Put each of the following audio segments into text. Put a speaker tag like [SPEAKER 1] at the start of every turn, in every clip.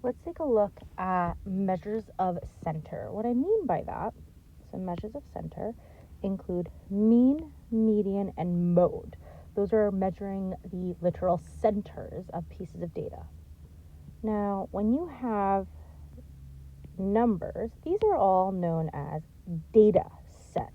[SPEAKER 1] Let's take a look at measures of center. What I mean by that, so measures of center include mean, median, and mode. Those are measuring the literal centers of pieces of data. Now, when you have numbers, these are all known as data sets.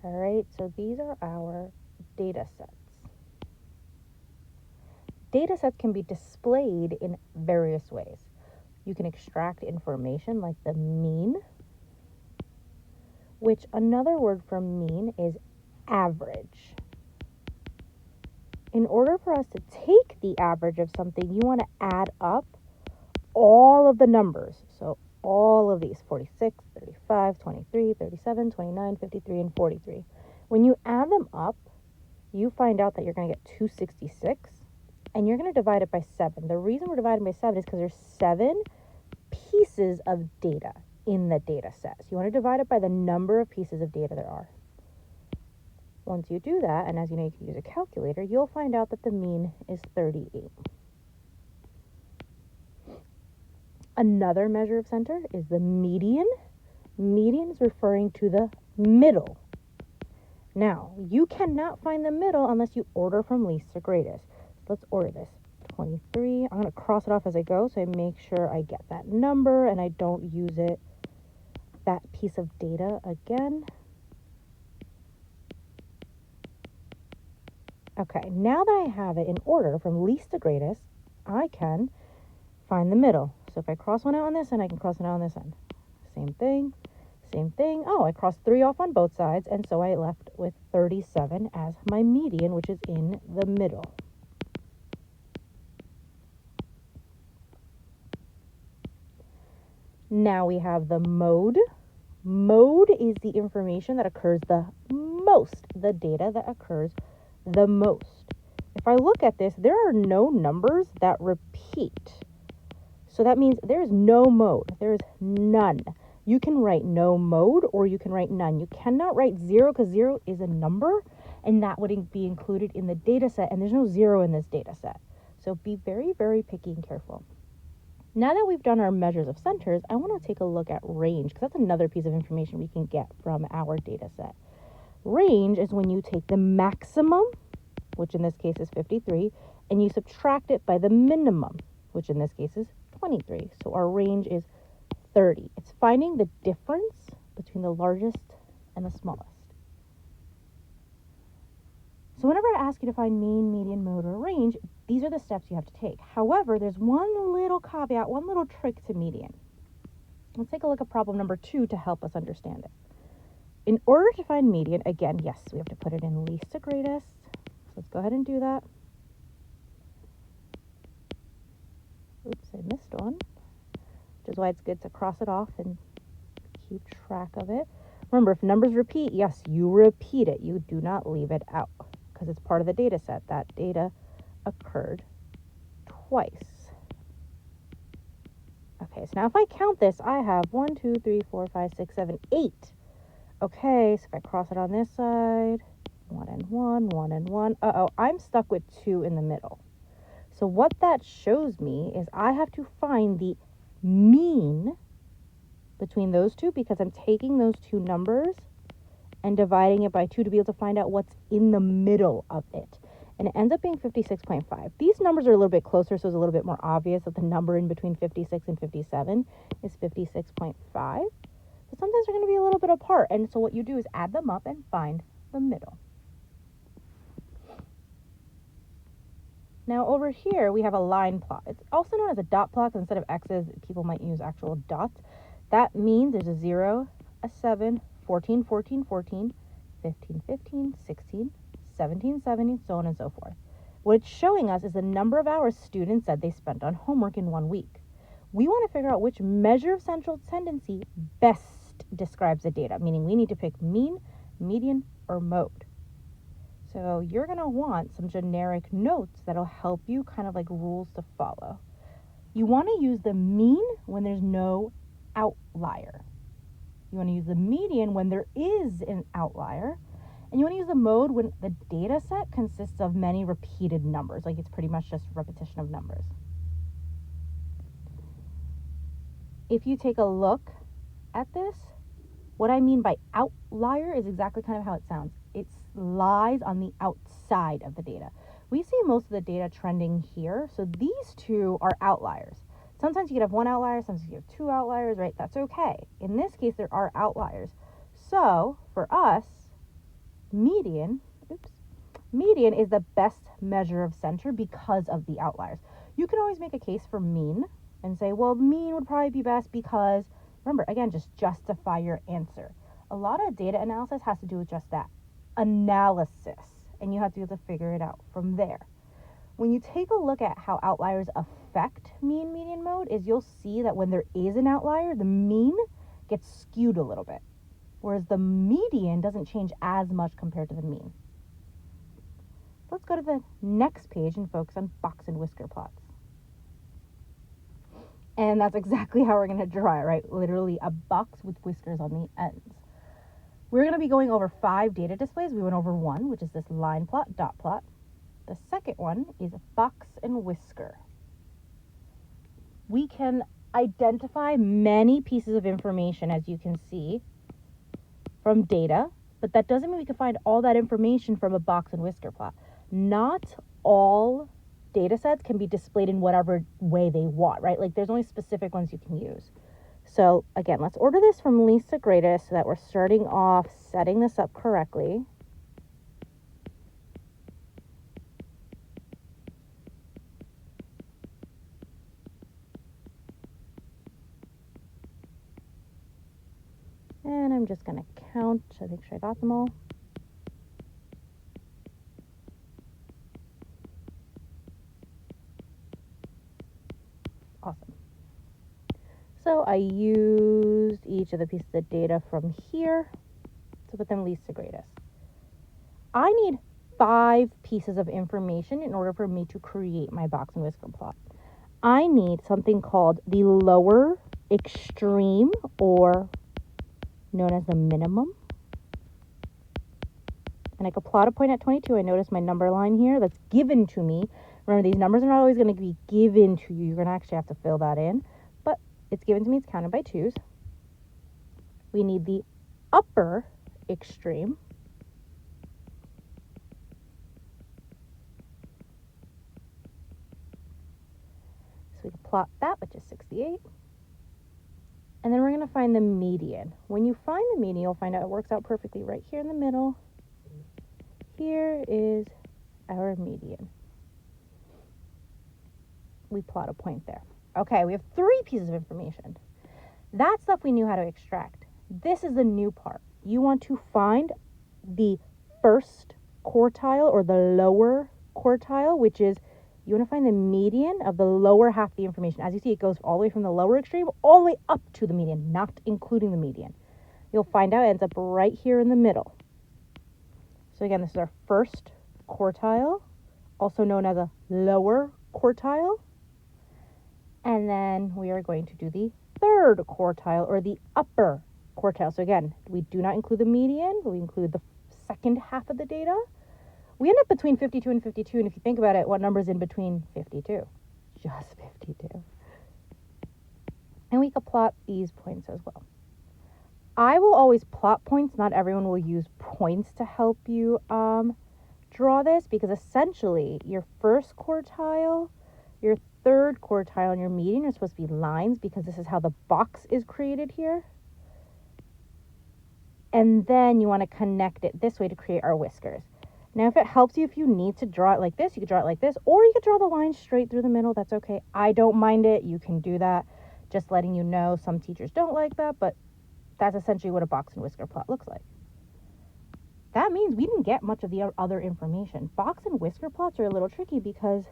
[SPEAKER 1] All right, so these are our data sets. Data sets can be displayed in various ways. You can extract information like the mean, which another word for mean is average. In order for us to take the average of something, you want to add up all of the numbers. So all of these, 46, 35, 23, 37, 29, 53, and 43. When you add them up, you find out that you're going to get 266, and you're going to divide it by 7. The reason we're dividing by 7 is because there's 7 pieces of data in the data set. So you want to divide it by the number of pieces of data there are. Once you do that, and as you know, you can use a calculator, you'll find out that the mean is 38. Another measure of center is the median. Median is referring to the middle. Now, you cannot find the middle unless you order from least to greatest. So let's order this. 23. I'm going to cross it off as I go so I make sure I get that number and I don't use it, that piece of data again. Okay, now that I have it in order from least to greatest, I can find the middle. So if I cross one out on this end, I can cross it out on this end. Same thing, same thing. Oh, I crossed 3 off on both sides, and so I left with 37 as my median, which is in the middle. Now we have the mode. Mode is the information that occurs the most, the data that occurs the most. If I look at this, there are no numbers that repeat. So that means there is no mode. There is none. You can write no mode or you can write none. You cannot write 0 because 0 is a number and that would be included in the data set, and there's no 0 in this data set. So be very, very picky and careful. Now that we've done our measures of centers, I want to take a look at range because that's another piece of information we can get from our data set. Range is when you take the maximum, which in this case is 53, and you subtract it by the minimum, which in this case is 23. So our range is 30. It's finding the difference between the largest and the smallest. So whenever I ask you to find mean, median, mode, or range, these are the steps you have to take. However, there's one little caveat, one little trick to median. Let's take a look at problem number 2 to help us understand it. In order to find median, again, yes, we have to put it in least to greatest. So let's go ahead and do that. Oops, I missed one, which is why it's good to cross it off and keep track of it. Remember, if numbers repeat, yes, you repeat it. You do not leave it out because it's part of the data set. That data occurred twice. Okay, so now if I count this, I have 1, 2, 3, 4, 5, 6, 7, 8. Okay, so if I cross it on this side, 1 and 1, 1 and 1. I'm stuck with 2 in the middle. So what that shows me is I have to find the mean between those two because I'm taking those two numbers and dividing it by 2 to be able to find out what's in the middle of it. And it ends up being 56.5. These numbers are a little bit closer, so it's a little bit more obvious that the number in between 56 and 57 is 56.5. But sometimes they're going to be a little bit apart. And so what you do is add them up and find the middle. Now over here, we have a line plot. It's also known as a dot plot. Instead of X's, people might use actual dots. That means there's a 0, a 7, 14, 14, 14, 15, 15, 16, 17, 17, so on and so forth. What it's showing us is the number of hours students said they spent on homework in 1 week. We want to figure out which measure of central tendency best describes the data, meaning we need to pick mean, median, or mode. So you're going to want some generic notes that'll help you, kind of like rules to follow. You want to use the mean when there's no outlier. You want to use the median when there is an outlier. And you want to use the mode when the data set consists of many repeated numbers, like it's pretty much just repetition of numbers. if you take a look at this, what I mean by outlier is exactly kind of how it sounds. It lies on the outside of the data. We see most of the data trending here, so these two are outliers. Sometimes you could have one outlier, sometimes you have two outliers, right? That's okay. In this case, there are outliers. So for us, median is the best measure of center because of the outliers. You can always make a case for mean and say, well, mean would probably be best because, remember, again, just justify your answer. A lot of data analysis has to do with just that, analysis, and you have to be able to figure it out from there. When you take a look at how outliers affect mean, median, mode, is you'll see that when there is an outlier, the mean gets skewed a little bit, whereas the median doesn't change as much compared to the mean. Let's go to the next page and focus on box and whisker plots. And that's exactly how we're going to draw it, right? Literally a box with whiskers on the ends. We're going to be going over 5 data displays. We went over one, which is this line plot, dot plot. The second one is box and whisker. We can identify many pieces of information, as you can see, from data, but that doesn't mean we can find all that information from a box and whisker plot. Not all data sets can be displayed in whatever way they want, right? Like there's only specific ones you can use. So again, let's order this from least to greatest so that we're starting off setting this up correctly. And I'm just going to count to make sure I got them all. Awesome. So I used each of the pieces of data from here to put them least to greatest. I need 5 pieces of information in order for me to create my box and whisker plot. I need something called the lower extreme, or known as the minimum. And I could plot a point at 22. I notice my number line here that's given to me. Remember, these numbers are not always going to be given to you. You're going to actually have to fill that in. But it's given to me. It's counted by 2s. We need the upper extreme. So we can plot that, which is 68. And then we're going to find the median. When you find the median, you'll find out it works out perfectly right here in the middle. Here is our median. We plot a point there. Okay, we have 3 pieces of information. That stuff we knew how to extract. This is the new part. You want to find the first quartile or the lower quartile, which is you want to find the median of the lower half of the information. As you see, it goes all the way from the lower extreme all the way up to the median, not including the median. You'll find out it ends up right here in the middle. So again, this is our first quartile, also known as a lower quartile. And then we are going to do the third quartile, or the upper quartile. So again, we do not include the median, but we include the second half of the data. We end up between 52 and 52, and if you think about it, what number is in between 52? Just 52. And we could plot these points as well. I will always plot points. Not everyone will use points to help you draw this, because essentially your first quartile, your third quartile, and your median are supposed to be lines, because this is how the box is created here. And then you want to connect it this way to create our whiskers. Now, if it helps you, if you need to draw it like this, you could draw it like this, or you could draw the line straight through the middle. That's okay. I don't mind it. You can do that. Just letting you know, some teachers don't like that, but that's essentially what a box and whisker plot looks like. That means we didn't get much of the other information. Box and whisker plots are a little tricky because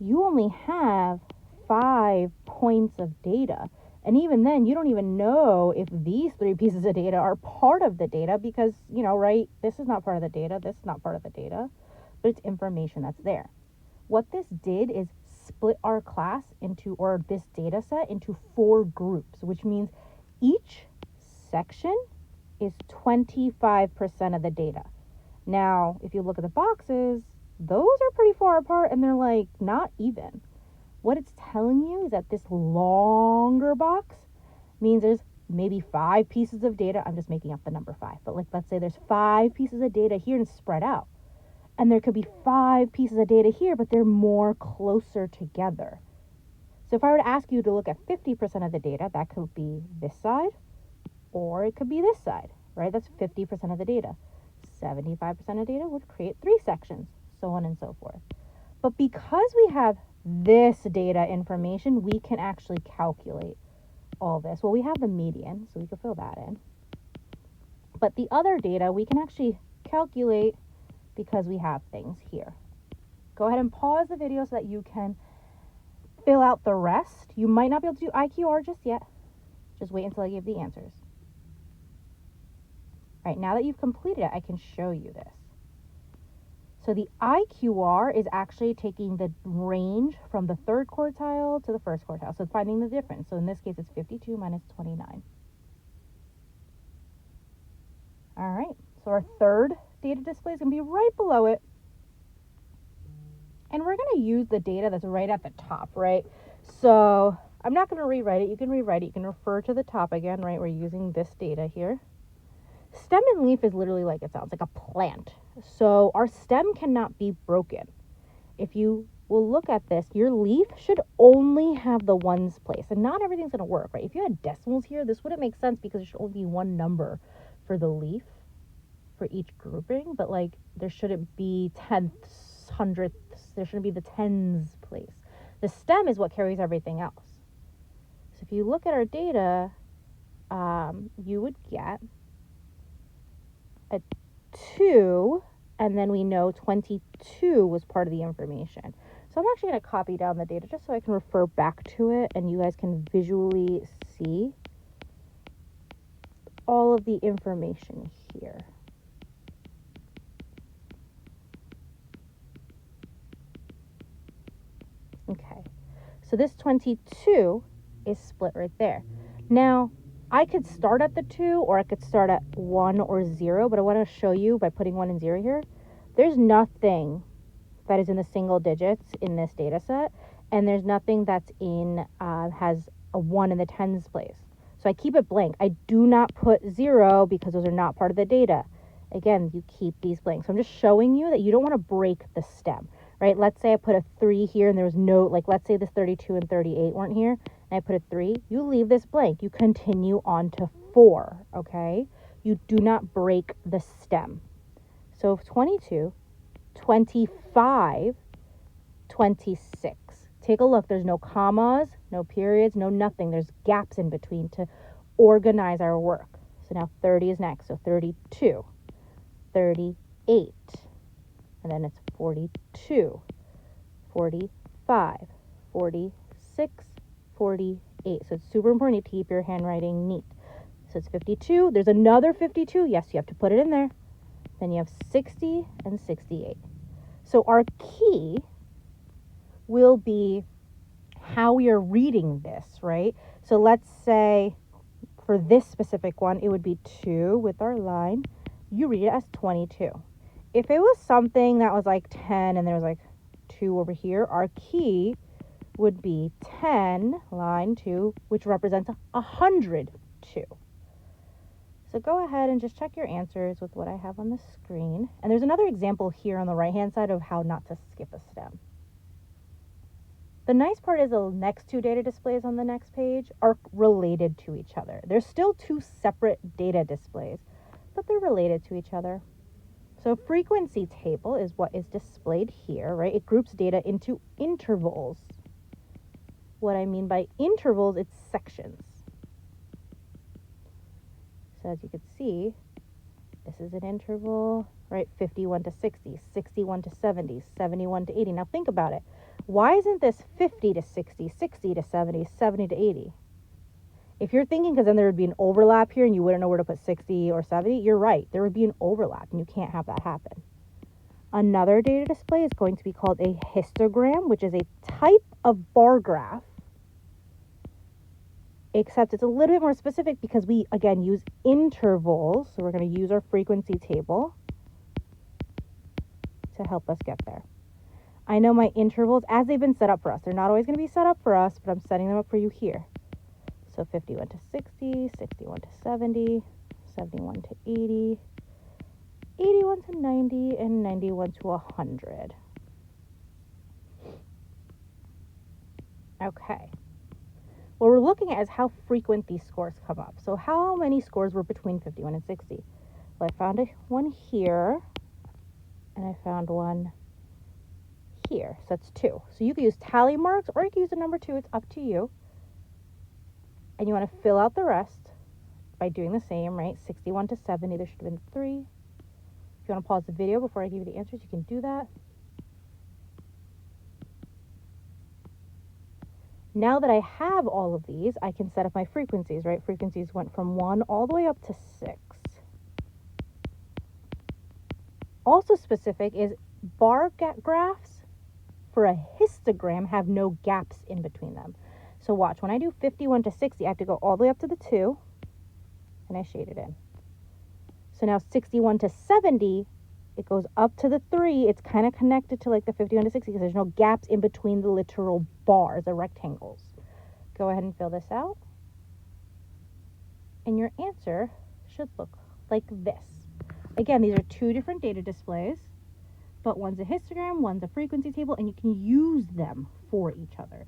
[SPEAKER 1] you only have 5 points of data. And even then, you don't even know if these 3 pieces of data are part of the data because, you know, right, this is not part of the data, this is not part of the data, but it's information that's there. What this did is split our class into, or this data set, into 4 groups, which means each section is 25% of the data. Now, if you look at the boxes, those are pretty far apart and they're like not even. what it's telling you is that this longer box means there's maybe 5 pieces of data. I'm just making up the number 5, but like, let's say there's 5 pieces of data here and spread out. And there could be 5 pieces of data here, but they're more closer together. So if I were to ask you to look at 50% of the data, that could be this side, or it could be this side, right? That's 50% of the data. 75% of data would create 3 sections, so on and so forth. But because we have this data information, we can actually calculate all this. Well, we have the median, so we can fill that in. But the other data we can actually calculate because we have things here. Go ahead and pause the video so that you can fill out the rest. You might not be able to do IQR just yet. Just wait until I give the answers. All right, now that you've completed it, I can show you this. So the IQR is actually taking the range from the 3rd quartile to the 1st quartile. So it's finding the difference. So in this case, it's 52 minus 29. All right, so our 3rd data display is going to be right below it. And we're going to use the data that's right at the top, right? So I'm not going to rewrite it. You can rewrite it. You can refer to the top again, right? We're using this data here. Stem and leaf is literally like it sounds, like a plant. So our stem cannot be broken. If you will look at this, your leaf should only have the ones place, and not everything's going to work, right? If you had decimals here, this wouldn't make sense because there should only be one number for the leaf for each grouping, but like there shouldn't be tenths, hundredths, there shouldn't be the tens place. The stem is what carries everything else. So if you look at our data, you would get a 2, and then we know 22 was part of the information. So I'm actually going to copy down the data just so I can refer back to it and you guys can visually see all of the information here. Okay, so this 22 is split right there. Now, I could start at the 2 or I could start at 1 or 0, but I want to show you by putting 1 and 0 here, there's nothing that is in the single digits in this data set, and there's nothing that's in, has a 1 in the tens place. So I keep it blank. I do not put 0 because those are not part of the data. Again, you keep these blank. So I'm just showing you that you don't want to break the stem, right? Let's say I put a 3 here and there was no, like let's say this 32 and 38 weren't here, and I put a 3. You leave this blank. You continue on to 4, okay? You do not break the stem. So 22, 25, 26. Take a look. There's no commas, no periods, no nothing. There's gaps in between to organize our work. So now 30 is next. So 32, 38, and then it's 42, 45, 46, 48. So it's super important to keep your handwriting neat. So it's 52. There's another 52. Yes, you have to put it in there. Then you have 60 and 68. So our key will be how we are reading this, right? So let's say for this specific one, it would be 2 with our line. You read it as 22. If it was something that was like 10 and there was like 2 over here, our key would be 10, line 2, which represents 102. So go ahead and just check your answers with what I have on the screen. And there's another example here on the right-hand side of how not to skip a stem. The nice part is the next 2 data displays on the next page are related to each other. They're still 2 separate data displays, but they're related to each other. So frequency table is what is displayed here, right? It groups data into intervals. What I mean by intervals, it's sections. So as you can see, this is an interval, right? 51 to 60, 61 to 70, 71 to 80. Now think about it. Why isn't this 50 to 60, 60 to 70, 70 to 80? If you're thinking because then there would be an overlap here and you wouldn't know where to put 60 or 70, you're right. There would be an overlap and you can't have that happen. Another data display is going to be called a histogram, which is a type of bar graph, except it's a little bit more specific because we, again, use intervals. So we're going to use our frequency table to help us get there. I know my intervals as they've been set up for us. They're not always going to be set up for us, but I'm setting them up for you here. So 51 to 60, 61 to 70, 71 to 80, 81 to 90, and 91 to 100. Okay. What we're looking at is how frequent these scores come up. So how many scores were between 51 and 60? Well, I found one here, and I found one here. So that's 2. So you can use tally marks, or you can use the number 2. It's up to you. And you want to fill out the rest by doing the same, right? 61 to 70, there should have been 3. If you want to pause the video before I give you the answers, you can do that. Now that I have all of these, I can set up my frequencies, right? Frequencies went from 1 all the way up to 6. Also specific is bar graphs for a histogram have no gaps in between them. So watch, when I do 51 to 60, I have to go all the way up to the 2, and I shade it in. So now 61 to 70, it goes up to the 3. It's kind of connected to like the 51 to 60 because there's no gaps in between the literal bars, the rectangles. Go ahead and fill this out. And your answer should look like this. Again, these are 2 different data displays, but one's a histogram, one's a frequency table, and you can use them for each other.